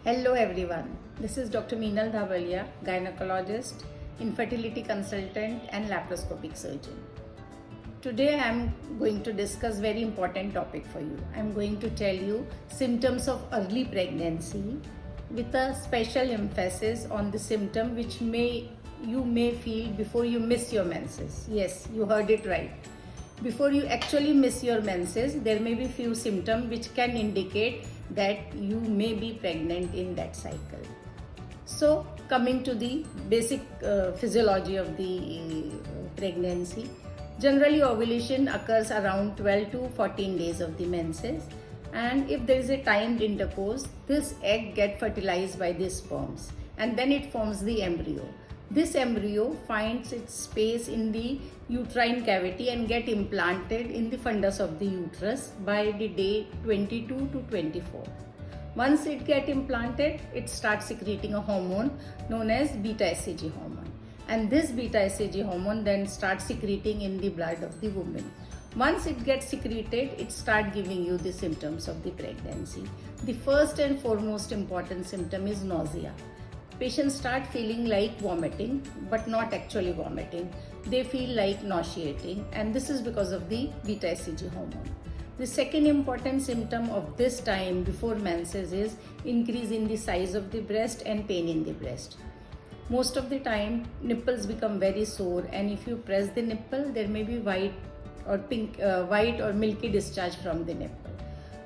Hello everyone, this is Dr. Meenal Dhavalia, gynecologist, infertility consultant and laparoscopic surgeon. Today I am going to discuss very important topic for you. I am going to tell you symptoms of early pregnancy with a special emphasis on the symptom which you may feel before you miss your menses. Yes, you heard it right. Before you actually miss your menses, there may be few symptoms which can indicate that you may be pregnant in that cycle. So, coming to the basic physiology of the pregnancy, generally ovulation occurs around 12 to 14 days of the menses, and if there is a timed intercourse, this egg gets fertilized by the sperms and then it forms the embryo. This embryo finds its space in the uterine cavity and get implanted in the fundus of the uterus by the day 22 to 24. Once it get implanted, it starts secreting a hormone known as beta-HCG hormone. And this beta-HCG hormone then starts secreting in the blood of the woman. Once it gets secreted, it starts giving you the symptoms of the pregnancy. The first and foremost important symptom is nausea. Patients start feeling like vomiting, but not actually vomiting. They feel like nauseating, and this is because of the beta-HCG hormone. The second important symptom of this time before menses is increase in the size of the breast and pain in the breast. Most of the time, nipples become very sore, and if you press the nipple, there may be white or milky discharge from the nipple.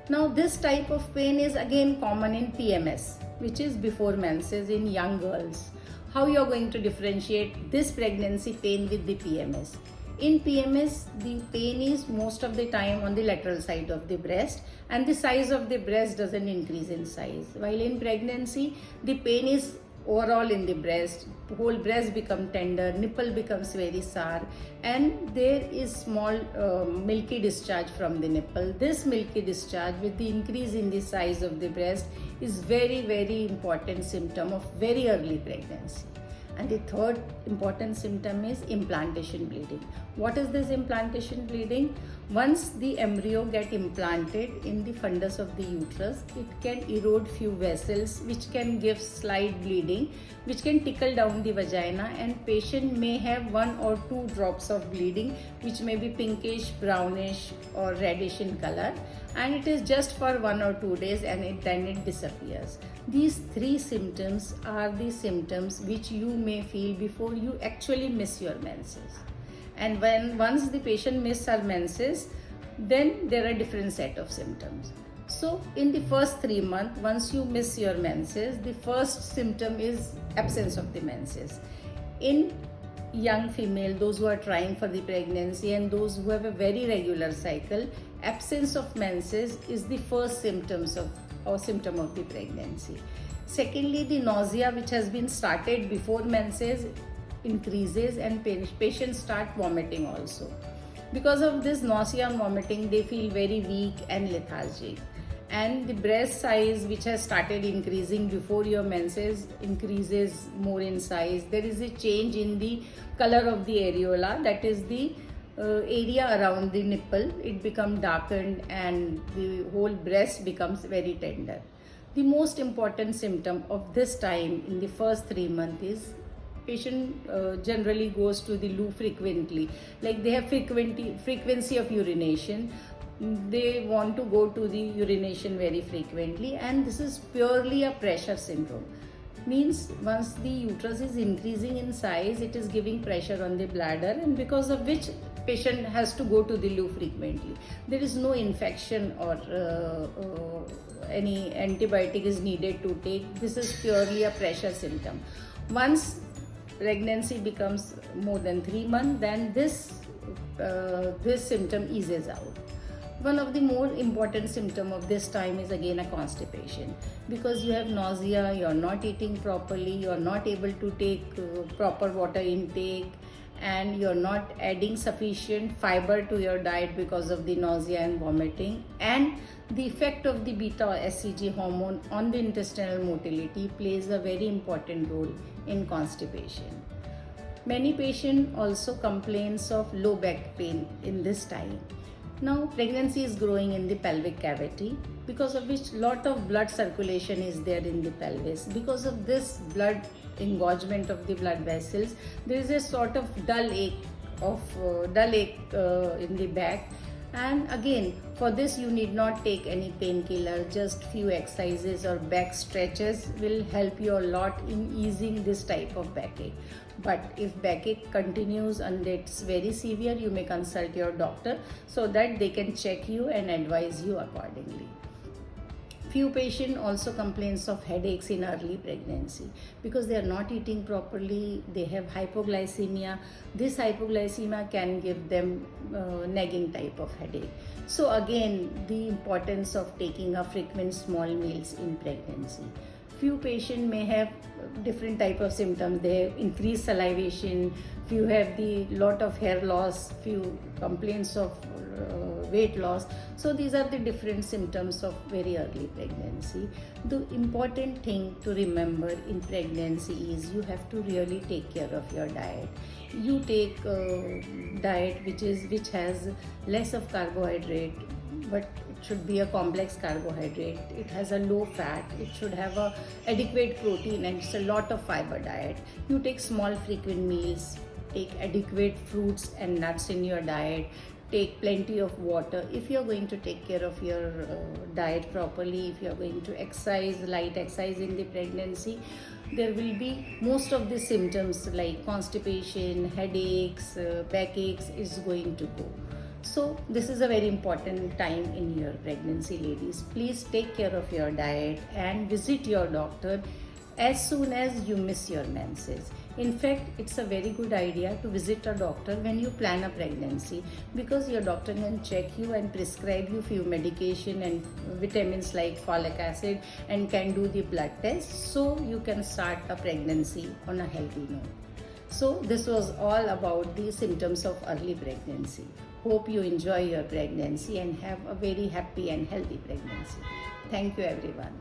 Now, this type of pain is again common in PMS, which is before menses in young girls. How you are going to differentiate this pregnancy pain with the PMS? In PMS, the pain is most of the time on the lateral side of the breast, and the size of the breast doesn't increase in size. While in pregnancy, the pain is overall in the breast, whole breast becomes tender, nipple becomes very sour, and there is small milky discharge from the nipple. This milky discharge with the increase in the size of the breast is very important symptom of very early pregnancy. And the third important symptom is implantation bleeding. What is this implantation bleeding? Once the embryo gets implanted in the fundus of the uterus, it can erode few vessels which can give slight bleeding, which can trickle down the vagina, and patient may have 1 or 2 drops of bleeding which may be pinkish, brownish or reddish in color, and it is just for 1 or 2 days and then it disappears. These 3 symptoms are the symptoms which you may feel before you actually miss your menses. And once the patient misses her menses, then there are different set of symptoms. So in the first 3 months, once you miss your menses, the first symptom is absence of the menses. In young female, those who are trying for the pregnancy and those who have a very regular cycle, absence of menses is the first symptom of the pregnancy. Secondly, the nausea which has been started before menses increases and patients start vomiting also. Because of this nausea and vomiting, they feel very weak and lethargic. And the breast size which has started increasing before your menses increases more in size. There is a change in the color of the areola, that is the area around the nipple. It becomes darkened and the whole breast becomes very tender. The most important symptom of this time in the first 3 months is patient generally goes to the loo frequently, like they have frequency of urination. They want to go to the urination very frequently, and this is purely a pressure syndrome. Means once the uterus is increasing in size, it is giving pressure on the bladder, and because of which patient has to go to the loo frequently. There is no infection or any antibiotic is needed to take. This is purely a pressure symptom. Once pregnancy becomes more than 3 months, then this symptom eases out. One of the more important symptoms of this time is again a constipation, because you have nausea, you are not eating properly, you are not able to take proper water intake, and you are not adding sufficient fiber to your diet because of the nausea and vomiting. And the effect of the beta-HCG hormone on the intestinal motility plays a very important role in constipation. Many patients also complains of low back pain in this time. Now pregnancy is growing in the pelvic cavity, because of which lot of blood circulation is there in the pelvis. Because of this blood engorgement of the blood vessels, there is a sort of dull ache in the back. And again, for this you need not take any painkiller, just few exercises or back stretches will help you a lot in easing this type of backache. But if backache continues and it's very severe, you may consult your doctor so that they can check you and advise you accordingly. Few patients also complains of headaches in early pregnancy because they are not eating properly, they have hypoglycemia. This hypoglycemia can give them nagging type of headache. So again, the importance of taking a frequent small meals in pregnancy. Few patients may have different type of symptoms. They have increased salivation, few have the lot of hair loss, few complaints of weight loss. So these are the different symptoms of very early pregnancy. The important thing to remember in pregnancy is you have to really take care of your diet. You take diet which has less of carbohydrate, but it should be a complex carbohydrate. It has a low fat. It should have a adequate protein, and it's a lot of fiber diet. You take small frequent meals, take adequate fruits and nuts in your diet, take plenty of water. If you're going to take care of your diet properly, if you're going to exercise, light exercise in the pregnancy, there will be most of the symptoms like constipation, headaches, backaches is going to go. So this is a very important time in your pregnancy, ladies. Please take care of your diet and visit your doctor as soon as you miss your menses. In fact, it's a very good idea to visit a doctor when you plan a pregnancy, because your doctor can check you and prescribe you few medication and vitamins like folic acid and can do the blood test, so you can start a pregnancy on a healthy note. So this was all about the symptoms of early pregnancy. Hope you enjoy your pregnancy and have a very happy and healthy pregnancy. Thank you everyone.